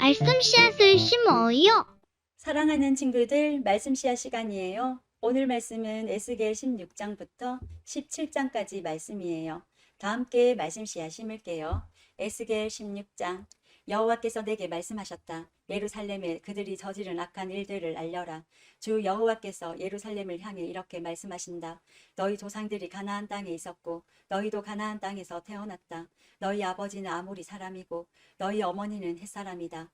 말씀 씨앗을 심어요. 사랑하는 친구들, 말씀 씨앗 시간이에요. 오늘 말씀은 에스겔 16장부터 17장까지 말씀이에요. 다 함께 말씀 씨앗 심을게요. 에스겔 16장. 여호와께서 내게 말씀하셨다. 예루살렘에 그들이 저지른 악한 일들을 알려라. 주 여호와께서 예루살렘을 향해 이렇게 말씀하신다. 너희 조상들이 가나안 땅에 있었고 너희도 가나안 땅에서 태어났다. 너희 아버지는 아모리 사람이고 너희 어머니는 햇사람이다.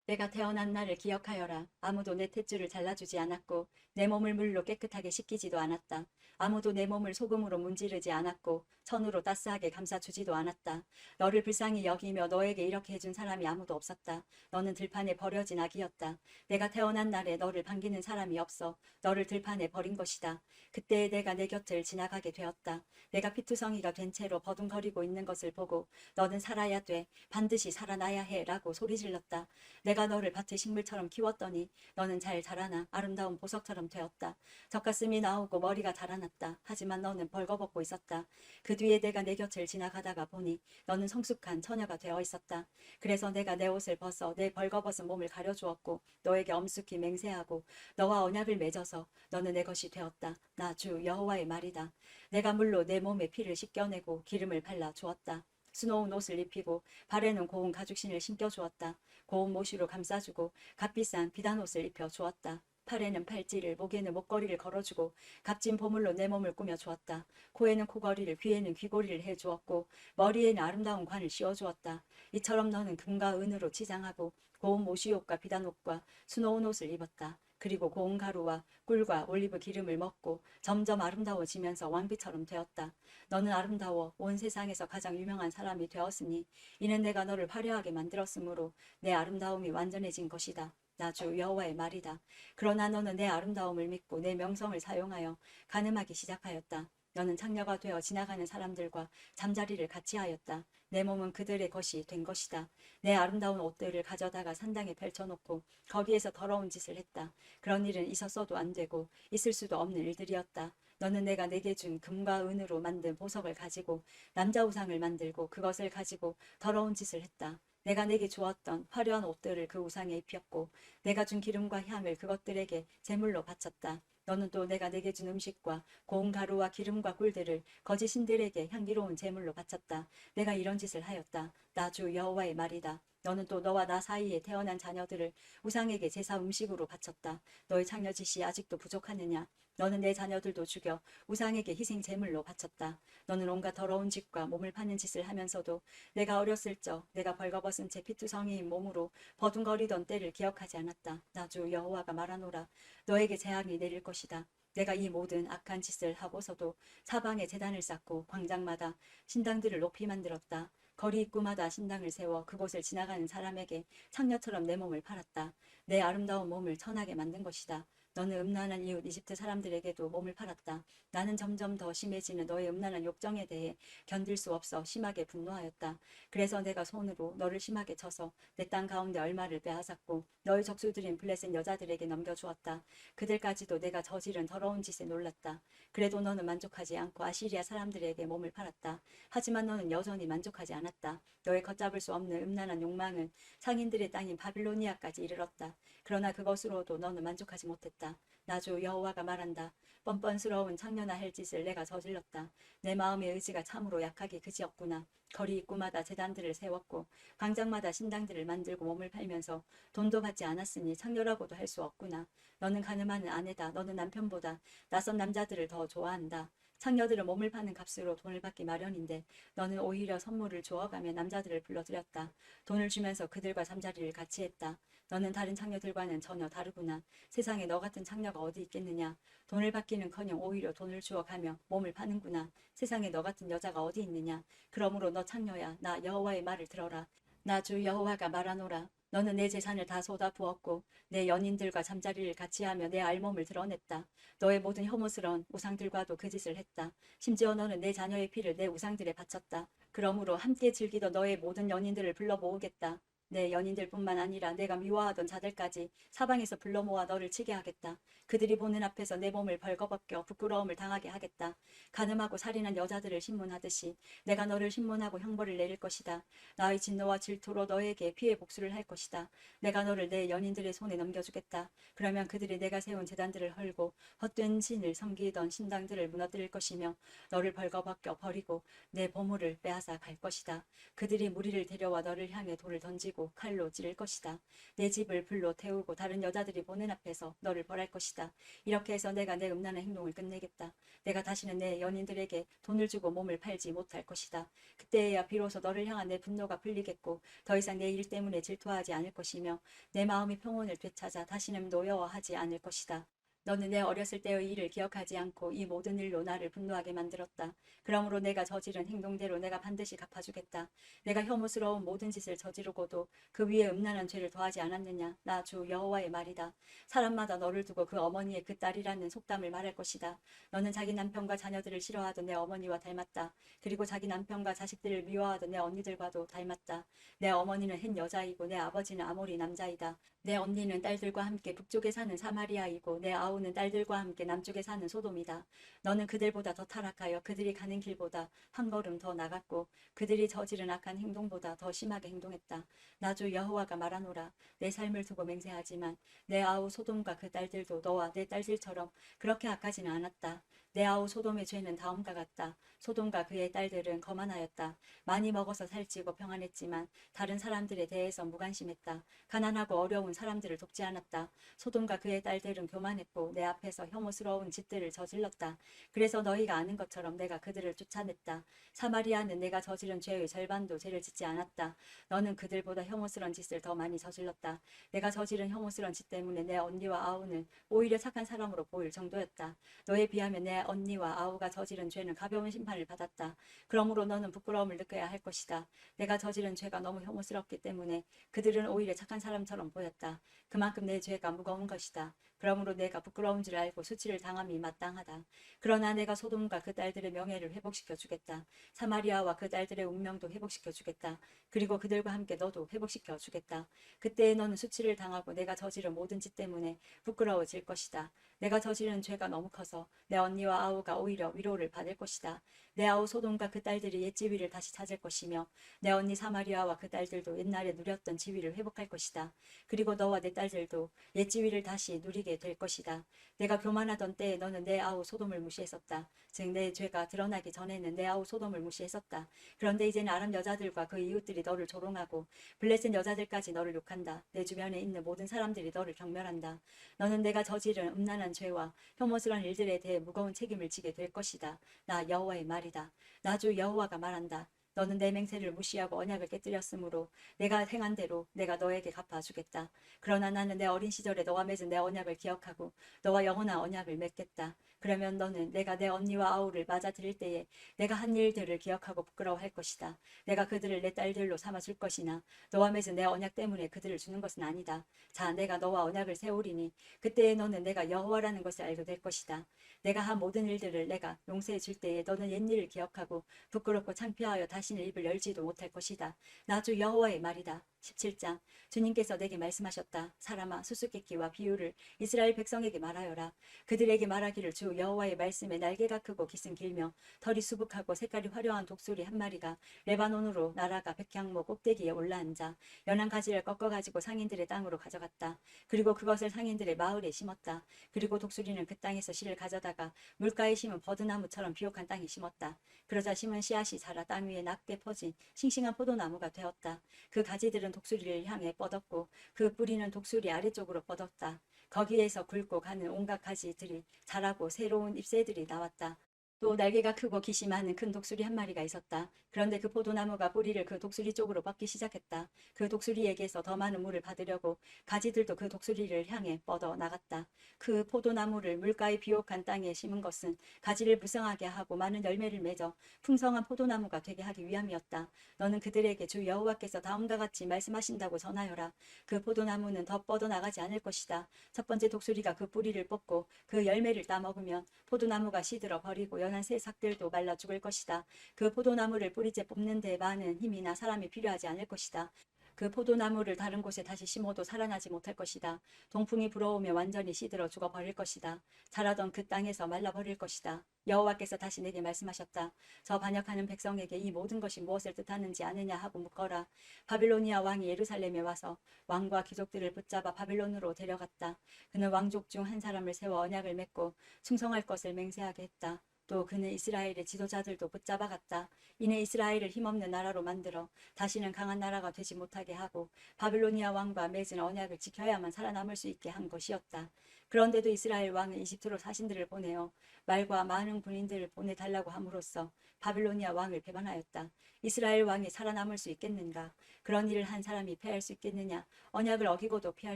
내가 태어난 날을 기억하여라. 아무도 내 탯줄을 잘라주지 않았고 내 몸을 물로 깨끗하게 씻기지도 않았다. 아무도 내 몸을 소금으로 문지르지 않았고 천으로 따스하게 감싸주지도 않았다. 너를 불쌍히 여기며 너에게 이렇게 해준 사람이 아무도 없었다. 너는 들판에 버려진 아기였다. 내가 태어난 날에 너를 반기는 사람이 없어 너를 들판에 버린 것이다. 그때 내가 내 곁을 지나가게 되었다. 내가 피투성이가 된 채로 버둥거리고 있는 것을 보고 너는 살아야 돼. 반드시 살아나야 해. 라고 소리질렀다. 내가 너를 밭의 식물처럼 키웠더니 너는 잘 자라나 아름다운 보석처럼 되었다. 젖가슴이 나오고 머리가 자라났다. 하지만 너는 벌거벗고 있었다. 그 뒤에 내가 내 곁을 지나가다가 보니 너는 성숙한 처녀가 되어 있었다. 그래서 내가 내 옷을 벗어 내 벌거벗은 몸을 가려주었고 너에게 엄숙히 맹세하고 너와 언약을 맺어서 너는 내 것이 되었다. 나 주 여호와의 말이다. 내가 물로 내 몸에 피를 씻겨내고 기름을 발라 주었다. 수놓은 옷을 입히고 발에는 고운 가죽신을 신겨주었다. 고운 모시로 감싸주고 값비싼 비단옷을 입혀주었다. 팔에는 팔찌를, 목에는 목걸이를 걸어주고 값진 보물로 내 몸을 꾸며주었다. 코에는 코걸이를, 귀에는 귀고리를 해주었고 머리에는 아름다운 관을 씌워주었다. 이처럼 너는 금과 은으로 치장하고 고운 모시옷과 비단옷과 수놓은 옷을 입었다. 그리고 고운 가루와 꿀과 올리브 기름을 먹고 점점 아름다워지면서 왕비처럼 되었다. 너는 아름다워 온 세상에서 가장 유명한 사람이 되었으니 이는 내가 너를 화려하게 만들었으므로 내 아름다움이 완전해진 것이다. 나 주 여호와의 말이다. 그러나 너는 내 아름다움을 믿고 내 명성을 사용하여 간음하기 시작하였다. 너는 창녀가 되어 지나가는 사람들과 잠자리를 같이 하였다. 내 몸은 그들의 것이 된 것이다. 내 아름다운 옷들을 가져다가 산당에 펼쳐놓고 거기에서 더러운 짓을 했다. 그런 일은 있었어도 안 되고 있을 수도 없는 일들이었다. 너는 내가 내게 준 금과 은으로 만든 보석을 가지고 남자 우상을 만들고 그것을 가지고 더러운 짓을 했다. 내가 내게 주었던 화려한 옷들을 그 우상에 입혔고 내가 준 기름과 향을 그것들에게 제물로 바쳤다. 너는 또 내가 내게 준 음식과 고운 가루와 기름과 꿀들을 거짓 신들에게 향기로운 제물로 바쳤다. 내가 이런 짓을 하였다. 나 주 여호와의 말이다. 너는 또 너와 나 사이에 태어난 자녀들을 우상에게 제사 음식으로 바쳤다. 너의 창녀짓이 아직도 부족하느냐? 너는 내 자녀들도 죽여 우상에게 희생 제물로 바쳤다. 너는 온갖 더러운 짓과 몸을 파는 짓을 하면서도 내가 어렸을 적 내가 벌거벗은 채 피투성이인 몸으로 버둥거리던 때를 기억하지 않았다. 나 주 여호와가 말하노라. 너에게 재앙이 내릴 것이다. 내가 이 모든 악한 짓을 하고서도 사방에 제단을 쌓고 광장마다 신당들을 높이 만들었다. 거리 입구마다 신당을 세워 그곳을 지나가는 사람에게 창녀처럼 내 몸을 팔았다. 내 아름다운 몸을 천하게 만든 것이다. 너는 음란한 이웃 이집트 사람들에게도 몸을 팔았다. 나는 점점 더 심해지는 너의 음란한 욕정에 대해 견딜 수 없어 심하게 분노하였다. 그래서 내가 손으로 너를 심하게 쳐서 내 땅 가운데 얼마를 빼앗았고 너의 적수들인 블레셋 여자들에게 넘겨주었다. 그들까지도 내가 저지른 더러운 짓에 놀랐다. 그래도 너는 만족하지 않고 아시리아 사람들에게 몸을 팔았다. 하지만 너는 여전히 만족하지 않았다. 너의 걷잡을 수 없는 음란한 욕망은 상인들의 땅인 바빌로니아까지 이르렀다. 그러나 그것으로도 너는 만족하지 못했다. 나 주 여호와가 말한다. 뻔뻔스러운 창녀나 할 짓을 내가 저질렀다. 내 마음의 의지가 참으로 약하기 그지없구나. 거리 입구마다 제단들을 세웠고 광장마다 신당들을 만들고 몸을 팔면서 돈도 받지 않았으니 창녀라고도 할 수 없구나. 너는 가늠하는 아내다. 너는 남편보다 낯선 남자들을 더 좋아한다. 창녀들은 몸을 파는 값으로 돈을 받기 마련인데 너는 오히려 선물을 주어가며 남자들을 불러들였다. 돈을 주면서 그들과 잠자리를 같이 했다. 너는 다른 창녀들과는 전혀 다르구나. 세상에 너 같은 창녀가 어디 있겠느냐. 돈을 받기는커녕 오히려 돈을 주어가며 몸을 파는구나. 세상에 너 같은 여자가 어디 있느냐. 그러므로 너 창녀야. 나 여호와의 말을 들어라. 나 주 여호와가 말하노라. 너는 내 재산을 다 쏟아부었고 내 연인들과 잠자리를 같이 하며 내 알몸을 드러냈다. 너의 모든 혐오스러운 우상들과도 그 짓을 했다. 심지어 너는 내 자녀의 피를 내 우상들에 바쳤다. 그러므로 함께 즐기던 너의 모든 연인들을 불러 모으겠다. 내 연인들뿐만 아니라 내가 미워하던 자들까지 사방에서 불러 모아 너를 치게 하겠다. 그들이 보는 앞에서 내 몸을 벌거벗겨 부끄러움을 당하게 하겠다. 간음하고 살인한 여자들을 신문하듯이 내가 너를 신문하고 형벌을 내릴 것이다. 나의 진노와 질투로 너에게 피해 복수를 할 것이다. 내가 너를 내 연인들의 손에 넘겨주겠다. 그러면 그들이 내가 세운 제단들을 헐고 헛된 신을 섬기던 신당들을 무너뜨릴 것이며 너를 벌거벗겨 버리고 내 보물을 빼앗아 갈 것이다. 그들이 무리를 데려와 너를 향해 돌을 던지고 칼로 찌를 것이다. 내 집을 불로 태우고 다른 여자들이 보는 앞에서 너를 벌할 것이다. 이렇게 해서 내가 내 음란한 행동을 끝내겠다. 내가 다시는 내 연인들에게 돈을 주고 몸을 팔지 못할 것이다. 그때야 비로소 너를 향한 내 분노가 풀리겠고 더 이상 내 일 때문에 질투하지 않을 것이며 내 마음이 평온을 되찾아 다시는 노여워하지 않을 것이다. 너는 내 어렸을 때의 일을 기억하지 않고 이 모든 일로 나를 분노하게 만들었다. 그러므로 내가 저지른 행동대로 내가 반드시 갚아주겠다. 내가 혐오스러운 모든 짓을 저지르고도 그 위에 음란한 죄를 더하지 않았느냐? 나 주 여호와의 말이다. 사람마다 너를 두고 그 어머니의 그 딸이라는 속담을 말할 것이다. 너는 자기 남편과 자녀들을 싫어하던 내 어머니와 닮았다. 그리고 자기 남편과 자식들을 미워하던 내 언니들과도 닮았다. 내 어머니는 햇 여자이고 내 아버지는 아모리 남자이다. 내 언니는 딸들과 함께 북쪽에 사는 사마리아이고 내 아우는 딸들과 함께 남쪽에 사는 소돔이다. 너는 그들보다 더 타락하여 그들이 가는 길보다 한 걸음 더 나갔고 그들이 저지른 악한 행동보다 더 심하게 행동했다. 나 주 여호와가 말하노라. 내 삶을 두고 맹세하지만 내 아우 소돔과 그 딸들도 너와 내 딸들처럼 그렇게 악하지는 않았다. 내 아우 소돔의 죄는 다음과 같다. 소돔과 그의 딸들은 거만하였다. 많이 먹어서 살찌고 평안했지만 다른 사람들에 대해서 무관심했다. 가난하고 어려운 사람들을 돕지 않았다. 소돔과 그의 딸들은 교만했고 내 앞에서 혐오스러운 짓들을 저질렀다. 그래서 너희가 아는 것처럼 내가 그들을 쫓아냈다. 사마리아는 내가 저지른 죄의 절반도 죄를 짓지 않았다. 너는 그들보다 혐오스러운 짓을 더 많이 저질렀다. 내가 저지른 혐오스러운 짓 때문에 내 언니와 아우는 오히려 착한 사람으로 보일 정도였다. 너에 비하면 내 언니와 아우가 저지른 죄는 가벼운 심판을 받았다. 그러므로 너는 부끄러움을 느껴야 할 것이다. 내가 저지른 죄가 너무 혐오스럽기 때문에 그들은 오히려 착한 사람처럼 보였다. 그만큼 내 죄가 무거운 것이다. 그러므로 내가 부끄러운 줄 알고 수치를 당함이 마땅하다. 그러나 내가 소돔과 그 딸들의 명예를 회복시켜 주겠다. 사마리아와 그 딸들의 운명도 회복시켜 주겠다. 그리고 그들과 함께 너도 회복시켜 주겠다. 그때에 너는 수치를 당하고 내가 저지른 모든 짓 때문에 부끄러워질 것이다. 내가 저지른 죄가 너무 커서 내 언니와 아우가 오히려 위로를 받을 것이다. 내 아우 소돔과 그 딸들이 옛 지위를 다시 찾을 것이며 내 언니 사마리아와 그 딸들도 옛날에 누렸던 지위를 회복할 것이다. 그리고 너와 내 딸들도 옛 지위를 다시 누리게 될 것이다. 내가 교만하던 때에 너는 내 아우 소돔을 무시했었다. 즉 내 죄가 드러나기 전에는 내 아우 소돔을 무시했었다. 그런데 이제는 아람 여자들과 그 이웃들이 너를 조롱하고 블레셋 여자들까지 너를 욕한다. 내 주변에 있는 모든 사람들이 너를 경멸한다. 너는 내가 저지른 음란한 죄와 혐오스러운 일들에 대해 무거운 책임을 지게 될 것이다. 나 여호와의 말이다. 나 주 여호와가 말한다. 너는 내 맹세를 무시하고 언약을 깨뜨렸으므로 내가 행한 대로 내가 너에게 갚아주겠다. 그러나 나는 내 어린 시절에 너와 맺은 내 언약을 기억하고 너와 영원한 언약을 맺겠다. 그러면 너는 내가 내 언니와 아우를 맞아들일 때에 내가 한 일들을 기억하고 부끄러워할 것이다. 내가 그들을 내 딸들로 삼아줄 것이나 너와 맺은 내 언약 때문에 그들을 주는 것은 아니다. 자, 내가 너와 언약을 세우리니 그때에 너는 내가 여호와라는 것을 알게 될 것이다. 내가 한 모든 일들을 내가 용서해 줄 때에 너는 옛일을 기억하고 부끄럽고 창피하여 다시는 입을 열지도 못할 것이다. 나 주 여호와의 말이다. 17장 주님께서 내게 말씀하셨다. 사람아 수수께끼와 비유를 이스라엘 백성에게 말하여라. 그들에게 말하기를 주 여호와의 말씀에 날개가 크고 기승 길며 털이 수북하고 색깔이 화려한 독수리 한 마리가 레바논으로 날아가 백향목 꼭대기에 올라앉아 연한 가지를 꺾어가지고 상인들의 땅으로 가져갔다. 그리고 그것을 상인들의 마을에 심었다. 그리고 독수리는 그 땅에서 씨를 가져다가 물가에 심은 버드나무처럼 비옥한 땅에 심었다. 그러자 심은 씨앗이 자라 땅 위에 낮게 퍼진 싱싱한 포도나무가 되었다. 그 가지들은 독수리를 향해 뻗었고 그 뿌리는 독수리 아래쪽으로 뻗었다. 거기에서 굵고 가는 온갖 가지들이 자라고 새로운 잎새들이 나왔다. 또 날개가 크고 깃이 많은 큰 독수리 한 마리가 있었다. 그런데 그 포도나무가 뿌리를 그 독수리 쪽으로 뻗기 시작했다. 그 독수리에게서 더 많은 물을 받으려고 가지들도 그 독수리를 향해 뻗어 나갔다. 그 포도나무를 물가의 비옥한 땅에 심은 것은 가지를 무성하게 하고 많은 열매를 맺어 풍성한 포도나무가 되게 하기 위함이었다. 너는 그들에게 주 여호와께서 다음과 같이 말씀하신다고 전하여라. 그 포도나무는 더 뻗어 나가지 않을 것이다. 첫 번째 독수리가 그 뿌리를 뽑고 그 열매를 따먹으면 포도나무가 시들어 버리고 연한 새싹들도 말라 죽을 것이다. 그 포도나무를 뿌리째 뽑는 데 많은 힘이나 사람이 필요하지 않을 것이다. 그 포도나무를 다른 곳에 다시 심어도 살아나지 못할 것이다. 동풍이 불어오며 완전히 시들어 죽어버릴 것이다. 자라던 그 땅에서 말라버릴 것이다. 여호와께서 다시 내게 말씀하셨다. 저 반역하는 백성에게 이 모든 것이 무엇을 뜻하는지 아느냐 하고 묻거라. 바빌로니아 왕이 예루살렘에 와서 왕과 귀족들을 붙잡아 바빌론으로 데려갔다. 그는 왕족 중 한 사람을 세워 언약을 맺고 충성할 것을 맹세하게 했다. 또 그는 이스라엘의 지도자들도 붙잡아갔다. 이내 이스라엘을 힘없는 나라로 만들어 다시는 강한 나라가 되지 못하게 하고 바빌로니아 왕과 맺은 언약을 지켜야만 살아남을 수 있게 한 것이었다. 그런데도 이스라엘 왕은 이집트로 사신들을 보내어 말과 많은 군인들을 보내달라고 함으로써 바빌로니아 왕을 배반하였다. 이스라엘 왕이 살아남을 수 있겠는가? 그런 일을 한 사람이 패할 수 있겠느냐? 언약을 어기고도 피할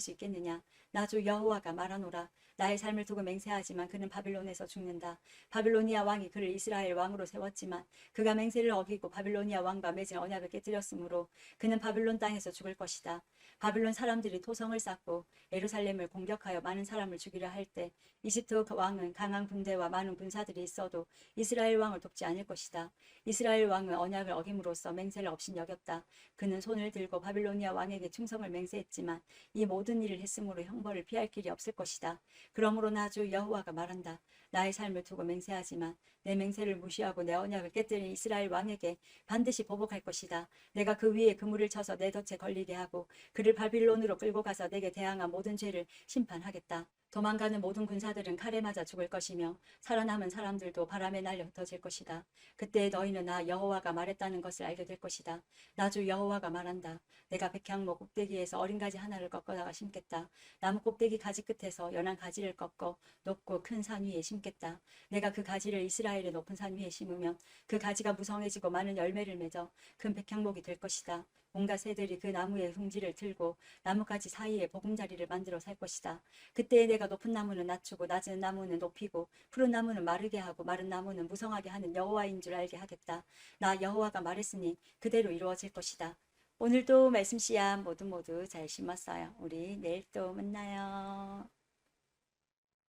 수 있겠느냐? 나 주 여호와가 말하노라. 나의 삶을 두고 맹세하지만 그는 바빌론에서 죽는다. 바빌로니아 왕이 그를 이스라엘 왕으로 세웠지만 그가 맹세를 어기고 바빌로니아 왕과 맺은 언약을 깨뜨렸으므로 그는 바빌론 땅에서 죽을 것이다. 바빌론 사람들이 토성을 쌓고 예루살렘을 공격하여 많은 사람을 죽이려 할 때 이집트 왕은 강한 군대와 많은 군사들이 있어도 이스라엘 왕을 돕지 않을 것이다. 이스라엘 왕은 언약을 어김으로써 맹세를 업신여겼다. 그는 손을 들고 바빌로니아 왕에게 충성을 맹세했지만 이 모든 일을 했으므로 형벌을 피할 길이 없을 것이다. 그러므로 나 주 여호와가 말한다. 나의 삶을 두고 맹세하지만 내 맹세를 무시하고 내 언약을 깨뜨린 이스라엘 왕에게 반드시 보복할 것이다. 내가 그 위에 그물을 쳐서 내 덫에 걸리게 하고 그를 바빌론으로 끌고 가서 내게 대항한 모든 죄를 심판하겠다. 도망가는 모든 군사들은 칼에 맞아 죽을 것이며 살아남은 사람들도 바람에 날려 흩어질 것이다. 그때 너희는 나 여호와가 말했다는 것을 알게 될 것이다. 나 주 여호와가 말한다. 내가 백향목 꼭대기에서 어린 가지 하나를 꺾어다가 심겠다. 나무 꼭대기 가지 끝에서 연한 가지를 꺾어 높고 큰 산 위에 심겠다. 내가 그 가지를 이스라엘의 높은 산 위에 심으면 그 가지가 무성해지고 많은 열매를 맺어 큰 백향목이 될 것이다. 온갖 새들이 그 나무의 둥지를 틀고 나뭇가지 사이에 보금자리를 만들어 살 것이다. 그때 내가 높은 나무는 낮추고 낮은 나무는 높이고 푸른 나무는 마르게 하고 마른 나무는 무성하게 하는 여호와인 줄 알게 하겠다. 나 여호와가 말했으니 그대로 이루어질 것이다. 오늘도 말씀 씨앗 모두 잘 심었어요. 우리 내일 또 만나요.